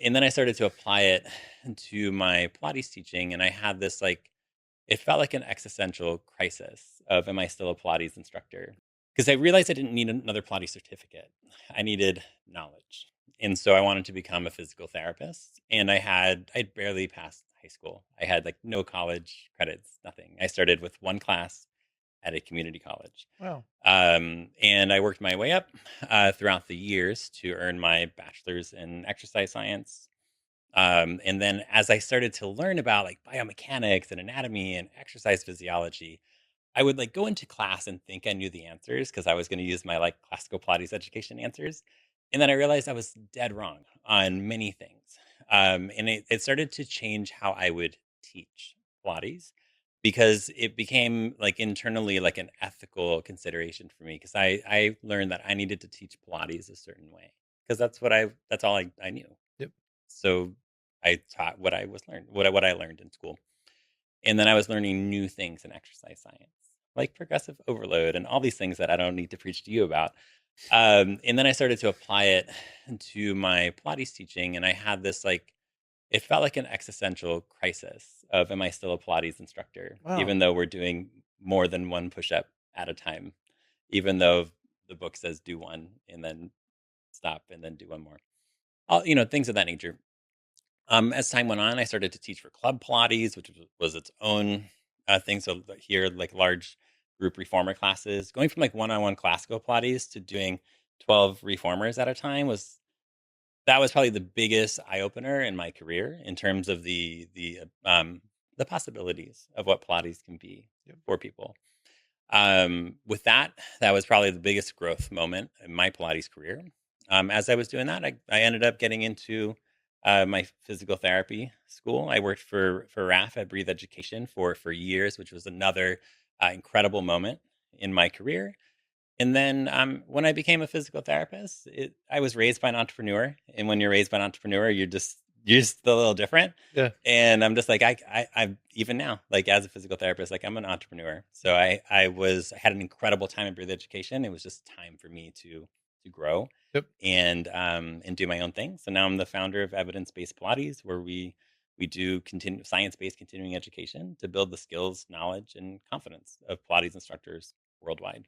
And then I started to apply it to my Pilates teaching, and I had this it felt like an existential crisis of, am I still a Pilates instructor? Because I realized I didn't need another Pilates certificate. I needed knowledge. And so I wanted to become a physical therapist. And I'd barely passed high school. I had like no college credits, nothing. I started with one class at a community college. Wow. And I worked my way up throughout the years to earn my bachelor's in exercise science. And then as I started to learn about like biomechanics and anatomy and exercise physiology, I would like go into class and think I knew the answers because I was going to use my like classical Pilates education answers. And then I realized I was dead wrong on many things. And it started to change how I would teach Pilates because it became like internally like an ethical consideration for me because I learned that I needed to teach Pilates a certain way because that's all I knew. Yep. So I taught what I was learned, what I learned in school. And then I was learning new things in exercise science, like progressive overload and all these things that I don't need to preach to you about. And then I started to apply it to my Pilates teaching, and I had this it felt like an existential crisis of, am I still a Pilates instructor, Wow. even though we're doing more than one push up at a time, even though the book says do one and then stop and then do one more. All things of that nature. As time went on, I started to teach for club Pilates, which was its own thing. So here, like large group reformer classes, going from like one-on-one classical Pilates to doing 12 reformers at a time was probably the biggest eye opener in my career in terms of the possibilities of what Pilates can be Yep. for people. With that was probably the biggest growth moment in my Pilates career. As I was doing that, I ended up getting into my physical therapy school. I worked for RAF at Breathe Education for years, which was another incredible moment in my career. And then when I became a physical therapist, I was raised by an entrepreneur, and when you're raised by an entrepreneur, you're just a little different. Yeah. And I'm just like I even now, like as a physical therapist, like I'm an entrepreneur. So I had an incredible time in Breathe Education. It was just time for me to grow Yep. and do my own thing. So now I'm the founder of Evidence Based Pilates, where we do science based continuing education to build the skills, knowledge, and confidence of Pilates instructors worldwide.